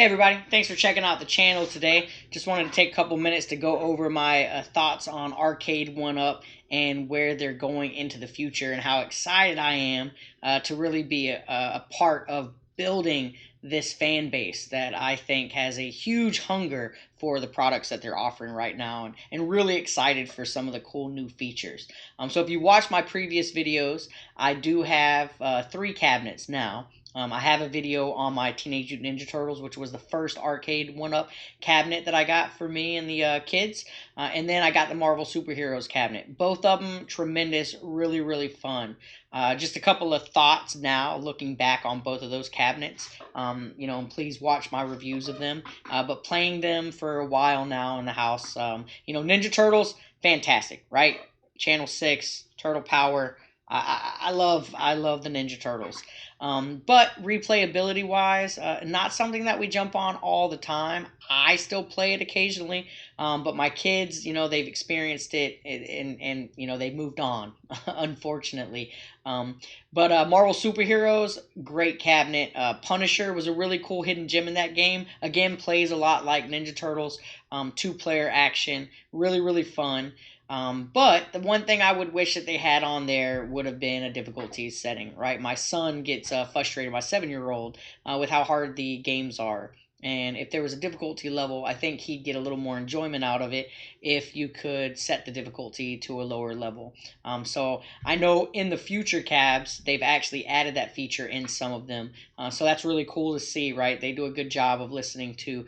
Hey everybody, thanks for checking out the channel today. Just wanted to take a couple minutes to go over my thoughts on Arcade1Up and where they're going into the future and how excited I am to really be a part of building this fan base that I think has a huge hunger for the products that they're offering right now and really excited for some of the cool new features. So if you watch my previous videos, I do have 3 cabinets now. I have a video on my Teenage Mutant Ninja Turtles, which was the first Arcade1Up cabinet that I got for me and the kids. And then I got the Marvel Superheroes cabinet. Both of them tremendous, really, really fun. Just a couple of thoughts now, looking back on both of those cabinets. And please watch my reviews of them. But playing them for a while now in the house, Ninja Turtles, fantastic, right? Channel 6, Turtle Power. I love the Ninja Turtles. But replayability wise, not something that we jump on all the time. I still play it occasionally, but my kids, they've experienced it and they've moved on, unfortunately. But Marvel Superheroes, great cabinet. Punisher was a really cool hidden gem in that game. Again, plays a lot like Ninja Turtles, 2-player action, really, really fun. But the one thing I would wish that they had on there would have been a difficulty setting, right? My son gets frustrated, my 7-year-old, with how hard the games are. And if there was a difficulty level, I think he'd get a little more enjoyment out of it if you could set the difficulty to a lower level. So I know in the future cabs, they've actually added that feature in some of them. So that's really cool to see, right? They do a good job of listening to,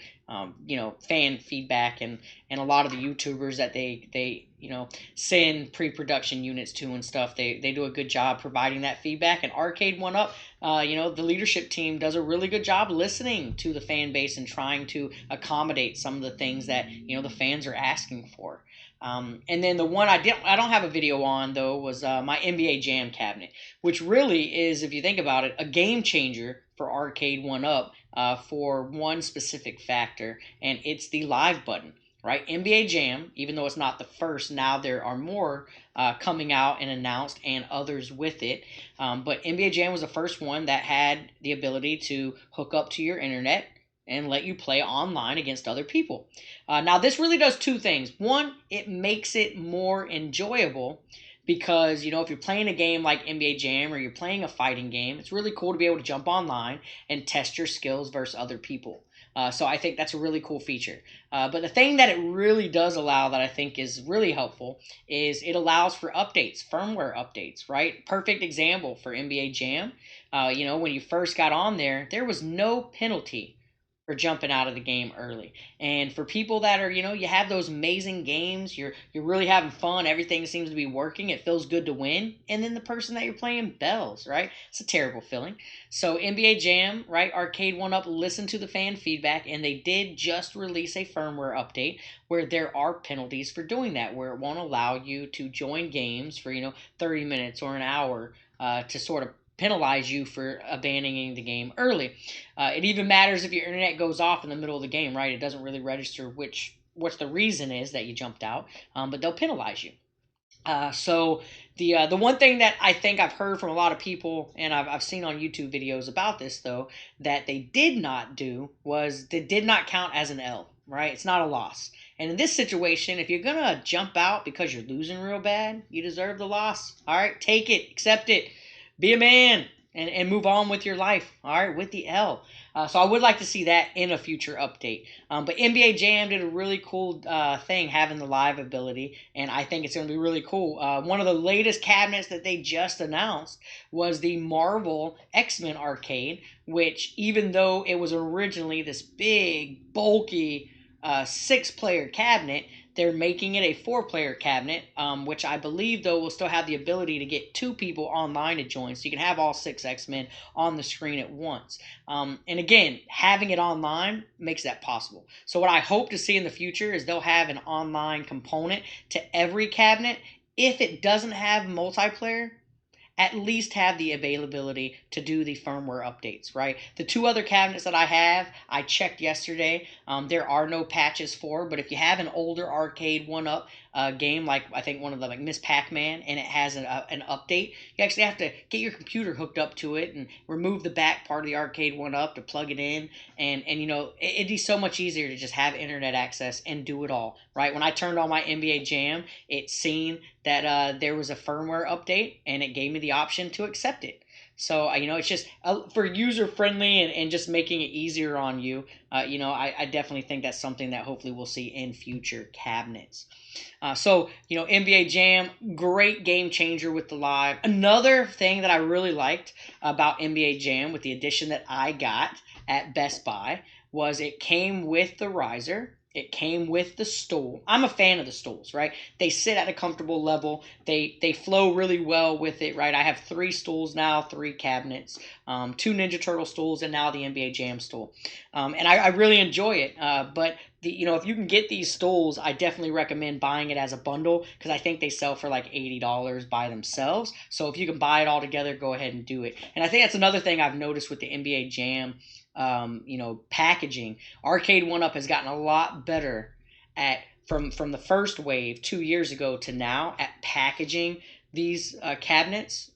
fan feedback and a lot of the YouTubers that they send pre-production units to and stuff. They do a good job providing that feedback. And Arcade1Up, the leadership team does a really good job listening to the fan base and trying to accommodate some of the things that the fans are asking for. And then the one I don't have a video on though was my NBA Jam cabinet, which really is, if you think about it, a game changer for Arcade1Up for one specific factor, and it's the live button. Right, NBA Jam, even though it's not the first, now there are more coming out and announced and others with it. But NBA Jam was the first one that had the ability to hook up to your internet and let you play online against other people. Now, this really does 2 things. One, it makes it more enjoyable because, if you're playing a game like NBA Jam or you're playing a fighting game, it's really cool to be able to jump online and test your skills versus other people. So I think that's a really cool feature. But the thing that it really does allow that I think is really helpful is it allows for updates, firmware updates, right? Perfect example for NBA Jam. When you first got on there was no penalty for jumping out of the game early. And for people that are, you have those amazing games, you're really having fun, everything seems to be working, it feels good to win, and then the person that you're playing bells, right? It's a terrible feeling. So NBA Jam, right, Arcade1Up listened to the fan feedback, and they did just release a firmware update where there are penalties for doing that, where it won't allow you to join games for, 30 minutes or an hour to sort of penalize you for abandoning the game early. It even matters if your internet goes off in the middle of the game, right? It doesn't really register what's the reason is that you jumped out, but they'll penalize you. So the one thing that I think I've heard from a lot of people, and I've seen on YouTube videos about this though, that they did not do was they did not count as an L, right? It's not a loss. And in this situation, if you're gonna jump out because you're losing real bad, you deserve the loss. All right, take it, accept it. Be a man and move on with your life, all right, with the L. So I would like to see that in a future update. But NBA Jam did a really cool thing having the live ability, and I think it's going to be really cool. One of the latest cabinets that they just announced was the Marvel X-Men arcade, which even though it was originally this big, bulky 6-player cabinet, they're making it a 4-player cabinet, which I believe, though, will still have the ability to get 2 people online to join. So you can have all 6 X-Men on the screen at once. And again, having it online makes that possible. So what I hope to see in the future is they'll have an online component to every cabinet. If it doesn't have multiplayer, at least have the availability to do the firmware updates, right? The two other cabinets that I have, I checked yesterday. There are no patches for, but if you have an older Arcade1Up game, like I think one of them, like Miss Pac-Man, and it has an update, you actually have to get your computer hooked up to it and remove the back part of the Arcade1Up to plug it in, and you know, it'd be so much easier to just have internet access and do it all, right? When I turned on my NBA Jam, it seen that there was a firmware update, and it gave me the option to accept it. So, you know, it's just for user friendly and just making it easier on you. You know, I definitely think that's something that hopefully we'll see in future cabinets. So, you know, NBA Jam, great game changer with the live. Another thing that I really liked about NBA Jam with the edition that I got at Best Buy was it came with the riser. It came with the stool. I'm a fan of the stools, right? They sit at a comfortable level. They flow really well with it, right? I have 3 stools now, 3 cabinets, 2 Ninja Turtle stools, and now the NBA Jam stool. And I really enjoy it. But you know, if you can get these stools, I definitely recommend buying it as a bundle because I think they sell for like $80 by themselves. So if you can buy it all together, go ahead and do it. And I think that's another thing I've noticed with the NBA Jam, you know, packaging. Arcade1Up has gotten a lot better at from the first wave 2 years ago to now at packaging these cabinets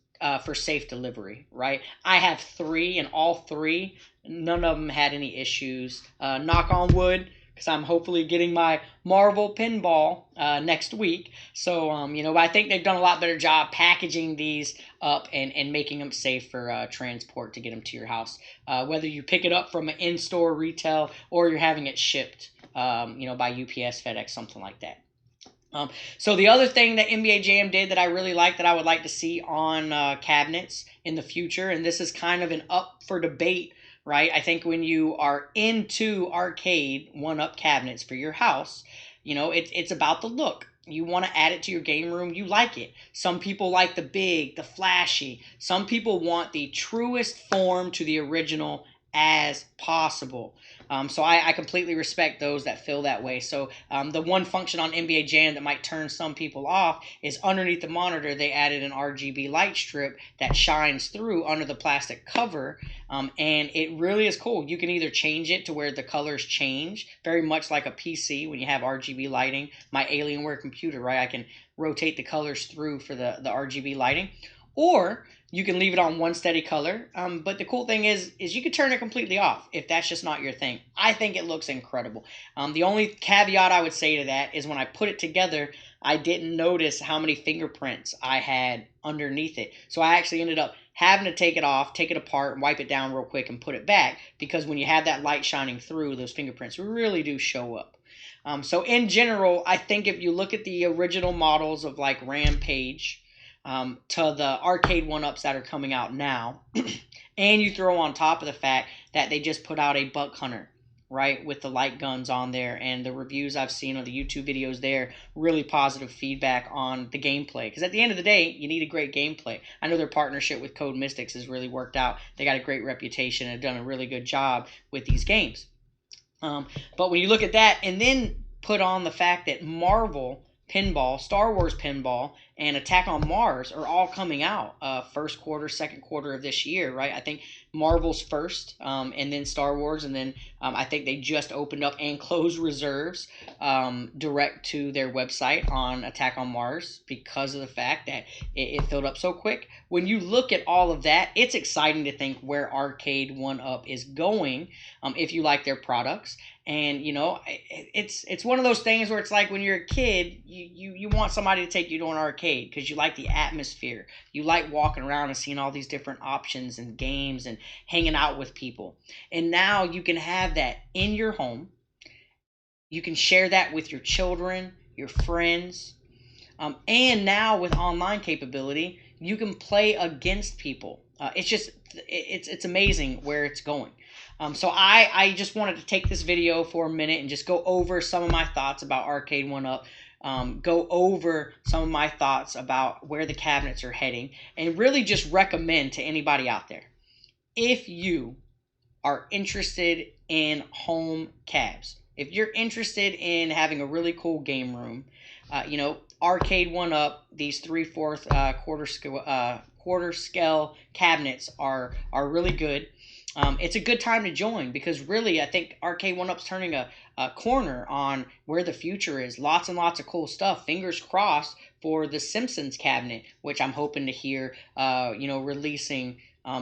for safe delivery, right? I have 3, and all 3, none of them had any issues. Knock on wood, because I'm hopefully getting my Marvel pinball next week. So, you know, I think they've done a lot better job packaging these up and making them safe for transport to get them to your house. Whether you pick it up from an in-store retail or you're having it shipped, you know, by UPS, FedEx, something like that. So the other thing that NBA Jam did that I really like that I would like to see on cabinets in the future, and this is kind of an up for debate, right? I think when you are into Arcade1Up cabinets for your house, you know, it's about the look. You want to add it to your game room. You like it. Some people like the big, the flashy. Some people want the truest form to the original as possible. So I completely respect those that feel that way. So the one function on NBA Jam that might turn some people off is underneath the monitor, they added an RGB light strip that shines through under the plastic cover. And it really is cool. You can either change it to where the colors change, very much like a PC when you have RGB lighting. My Alienware computer, right? I can rotate the colors through for the RGB lighting. Or you can leave it on one steady color. But the cool thing is you can turn it completely off if that's just not your thing. I think it looks incredible. The only caveat I would say to that is when I put it together, I didn't notice how many fingerprints I had underneath it. So I actually ended up having to take it off, take it apart, wipe it down real quick, and put it back, because when you have that light shining through, those fingerprints really do show up. So in general, I think if you look at the original models of like Rampage, to the Arcade1Ups that are coming out now, and you throw on top of the fact that they just put out a Buck Hunter, right, with the light guns on there, and the reviews I've seen on the YouTube videos there, really positive feedback on the gameplay, because at the end of the day, you need a great gameplay. I know their partnership with Code Mystics has really worked out. They got a great reputation and have done a really good job with these games. But when you look at that and then put on the fact that Marvel Pinball, Star Wars Pinball, and Attack on Mars are all coming out first quarter, second quarter of this year, right? I think Marvel's first, and then Star Wars, and then I think they just opened up and closed reserves direct to their website on Attack on Mars because of the fact that it filled up so quick. When you look at all of that, it's exciting to think where Arcade1Up is going if you like their products. And, you know, it's one of those things where it's like when you're a kid, you want somebody to take you to an arcade because you like the atmosphere. You like walking around and seeing all these different options and games and hanging out with people. And now you can have that in your home. You can share that with your children, your friends. And now with online capability, you can play against people. It's amazing where it's going. So I just wanted to take this video for a minute and just go over some of my thoughts about Arcade1Up, go over some of my thoughts about where the cabinets are heading, and really just recommend to anybody out there, if you are interested in home cabs, if you're interested in having a really cool game room, Arcade1Up, these 3/4 quarter scale cabinets are really good. It's a good time to join because really I think Arcade1Up's turning a corner on where the future is. Lots and lots of cool stuff. Fingers crossed for the Simpsons cabinet, which I'm hoping to hear releasing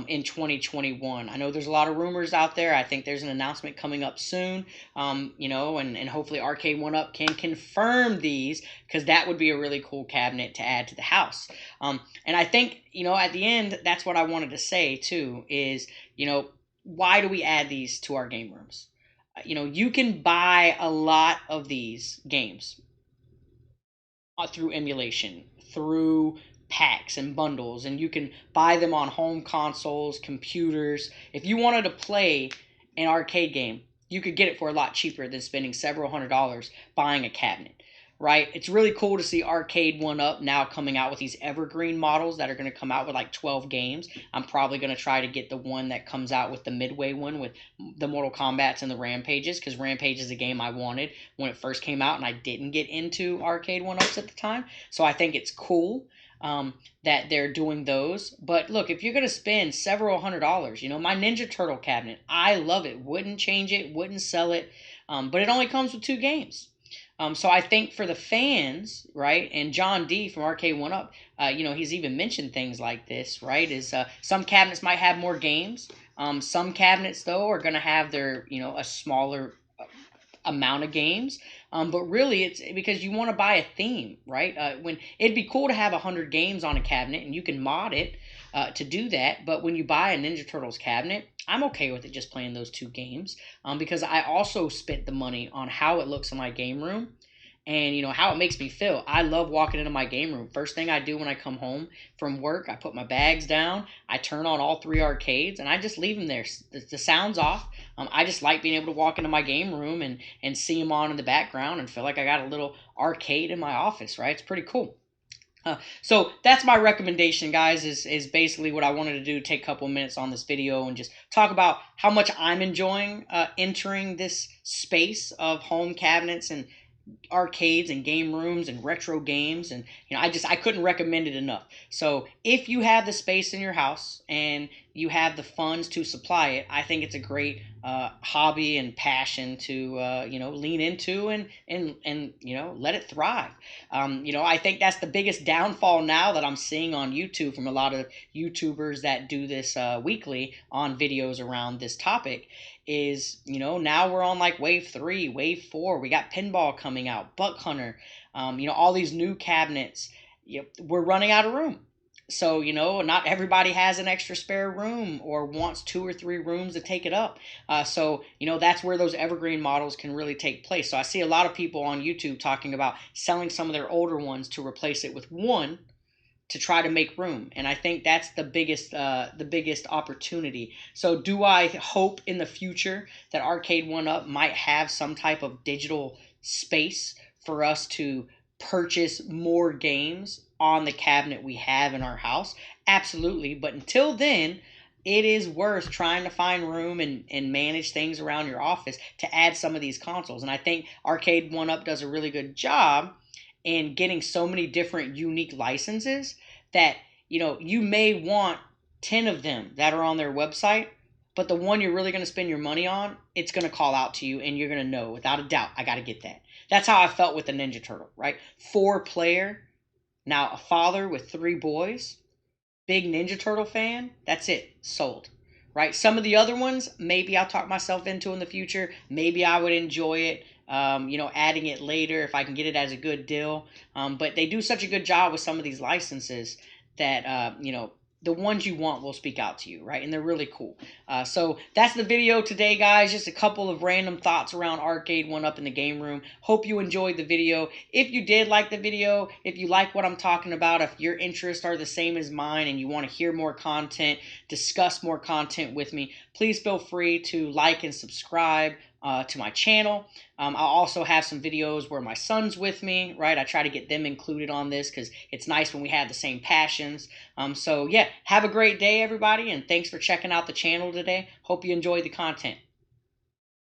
in 2021. I know there's a lot of rumors out there. I think there's an announcement coming up soon, and hopefully Arcade1Up can confirm these because that would be a really cool cabinet to add to the house. And I think, at the end, that's what I wanted to say too is, why do we add these to our game rooms? You can buy a lot of these games through emulation, through packs and bundles, and you can buy them on home consoles, computers. If you wanted to play an arcade game, you could get it for a lot cheaper than spending several $100s buying a cabinet, right? It's really cool to see Arcade1Up now coming out with these evergreen models that are going to come out with like 12 games. I'm probably going to try to get the one that comes out with the Midway one with the Mortal Kombats and the Rampages, because Rampage is a game I wanted when it first came out, and I didn't get into Arcade1Ups at the time. So I think it's cool that they're doing those. But look, if you're going to spend several $100s, my Ninja Turtle cabinet, I love it. Wouldn't change it, wouldn't sell it, but it only comes with 2 games. So I think for the fans, right, and John D from Arcade1Up, he's even mentioned things like this, right, is some cabinets might have more games. Some cabinets, though, are going to have their, a smaller amount of games. But really, it's because you want to buy a theme, right? When it'd be cool to have 100 games on a cabinet, and you can mod it to do that. But when you buy a Ninja Turtles cabinet, I'm okay with it just playing those 2 games because I also spent the money on how it looks in my game room and how it makes me feel. I love walking into my game room. First thing I do when I come home from work, I put my bags down, I turn on all 3 arcades, and I just leave them there. The sound's off. I just like being able to walk into my game room and see them on in the background and feel like I got a little arcade in my office, right? It's pretty cool. So that's my recommendation, guys, is basically what I wanted to do, take a couple minutes on this video and just talk about how much I'm enjoying entering this space of home cabinets and arcades and game rooms and retro games, and I couldn't recommend it enough. So if you have the space in your house and you have the funds to supply it, I think it's a great hobby and passion to lean into and let it thrive. I think that's the biggest downfall now that I'm seeing on YouTube from a lot of YouTubers that do this weekly on videos around this topic is, now we're on like wave 3, wave 4. We got pinball coming out, Buck Hunter, all these new cabinets. We're running out of room. So, not everybody has an extra spare room or wants 2 or 3 rooms to take it up. So, that's where those evergreen models can really take place. So I see a lot of people on YouTube talking about selling some of their older ones to replace it with one to try to make room. And I think that's the biggest opportunity. So do I hope in the future that Arcade1Up might have some type of digital space for us to purchase more games on the cabinet we have in our house? Absolutely. But until then, it is worth trying to find room and manage things around your office to add some of these consoles. And I think Arcade1Up does a really good job in getting so many different unique licenses that you may want 10 of them that are on their website, but the one you're really going to spend your money on, it's going to call out to you and you're going to know without a doubt, I got to get that. That's how I felt with the Ninja Turtle, right? 4-player, now a father with 3 boys, big Ninja Turtle fan, that's it, sold. Right? Some of the other ones, maybe I'll talk myself into in the future. Maybe I would enjoy it, adding it later if I can get it as a good deal. But they do such a good job with some of these licenses that, the ones you want will speak out to you, right? And they're really cool. So that's the video today, guys. Just a couple of random thoughts around Arcade1Up in the game room. Hope you enjoyed the video. If you did like the video, if you like what I'm talking about, if your interests are the same as mine and you want to hear more content, discuss more content with me, please feel free to like and subscribe to my channel. I'll also have some videos where my son's with me, right? I try to get them included on this because it's nice when we have the same passions. So yeah, have a great day, everybody, and thanks for checking out the channel today. Hope you enjoyed the content.